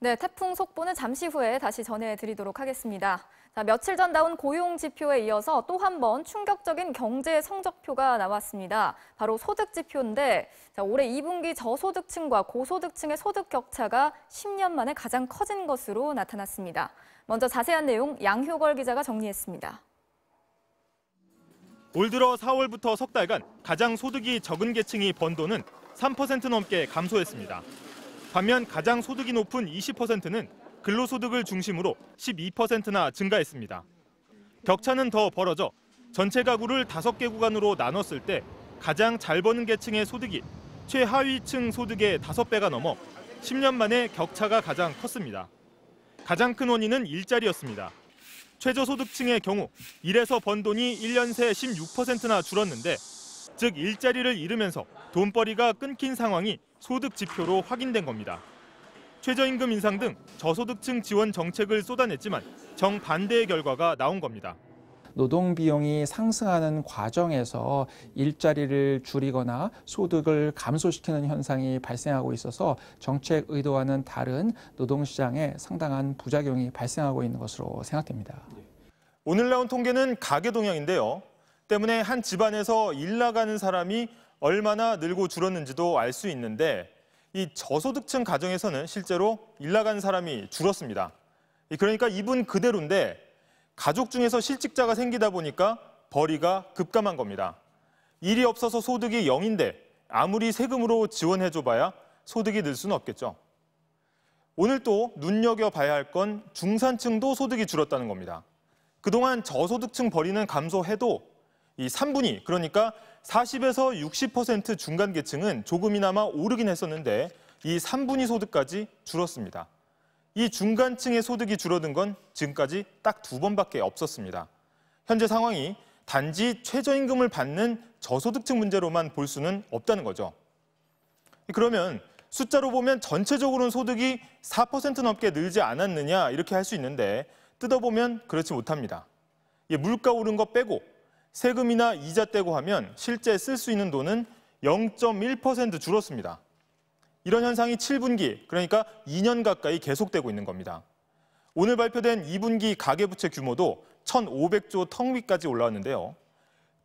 네, 태풍 속보는 잠시 후에 다시 전해드리도록 하겠습니다. 자, 며칠 전 나온 고용 지표에 이어서 또 한 번 충격적인 경제 성적표가 나왔습니다. 바로 소득 지표인데 올해 2분기 저소득층과 고소득층의 소득 격차가 10년 만에 가장 커진 것으로 나타났습니다. 먼저 자세한 내용 양효걸 기자가 정리했습니다. 올 들어 4월부터 석 달간 가장 소득이 적은 계층이 번 돈은 3% 넘게 감소했습니다. 반면 가장 소득이 높은 20%는 근로소득을 중심으로 12%나 증가했습니다. 격차는 더 벌어져 전체 가구를 5개 구간으로 나눴을 때 가장 잘 버는 계층의 소득이 최하위층 소득의 5배가 넘어 10년 만에 격차가 가장 컸습니다. 가장 큰 원인은 일자리였습니다. 최저소득층의 경우 일해서 번 돈이 1년 새 16%나 줄었는데, 즉 일자리를 잃으면서 돈벌이가 끊긴 상황이 소득 지표로 확인된 겁니다. 최저임금 인상 등 저소득층 지원 정책을 쏟아냈지만 정반대의 결과가 나온 겁니다. 노동 비용이 상승하는 과정에서 일자리를 줄이거나 소득을 감소시키는 현상이 발생하고 있어서 정책 의도와는 다른 노동시장에 상당한 부작용이 발생하고 있는 것으로 생각됩니다. 오늘 나온 통계는 가계 동향인데요. 때문에 한 집안에서 일 나가는 사람이 얼마나 늘고 줄었는지도 알 수 있는데, 이 저소득층 가정에서는 실제로 일 나가는 사람이 줄었습니다. 그러니까 이분 그대로인데 가족 중에서 실직자가 생기다 보니까 벌이가 급감한 겁니다. 일이 없어서 소득이 0인데 아무리 세금으로 지원해줘봐야 소득이 늘 수는 없겠죠. 오늘 또 눈여겨봐야 할 건 중산층도 소득이 줄었다는 겁니다. 그동안 저소득층 벌이는 감소해도 이 3분위, 그러니까 40에서 60% 중간 계층은 조금이나마 오르긴 했었는데 이 3분위 소득까지 줄었습니다. 이 중간층의 소득이 줄어든 건 지금까지 딱 2번밖에 없었습니다. 현재 상황이 단지 최저임금을 받는 저소득층 문제로만 볼 수는 없다는 거죠. 그러면 숫자로 보면 전체적으로는 소득이 4% 넘게 늘지 않았느냐 이렇게 할 수 있는데, 뜯어보면 그렇지 못합니다. 물가 오른 거 빼고 세금이나 이자 떼고 하면 실제 쓸 수 있는 돈은 0.1% 줄었습니다. 이런 현상이 7분기, 그러니까 2년 가까이 계속되고 있는 겁니다. 오늘 발표된 2분기 가계부채 규모도 1,500조 턱 위까지 올라왔는데요.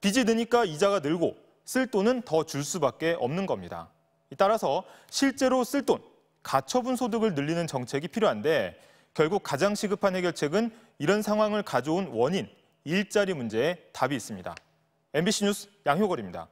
빚이 느니까 이자가 늘고 쓸 돈은 더 줄 수밖에 없는 겁니다. 따라서 실제로 쓸 돈, 가처분 소득을 늘리는 정책이 필요한데, 결국 가장 시급한 해결책은 이런 상황을 가져온 원인, 일자리 문제에 답이 있습니다. MBC 뉴스 양효걸입니다.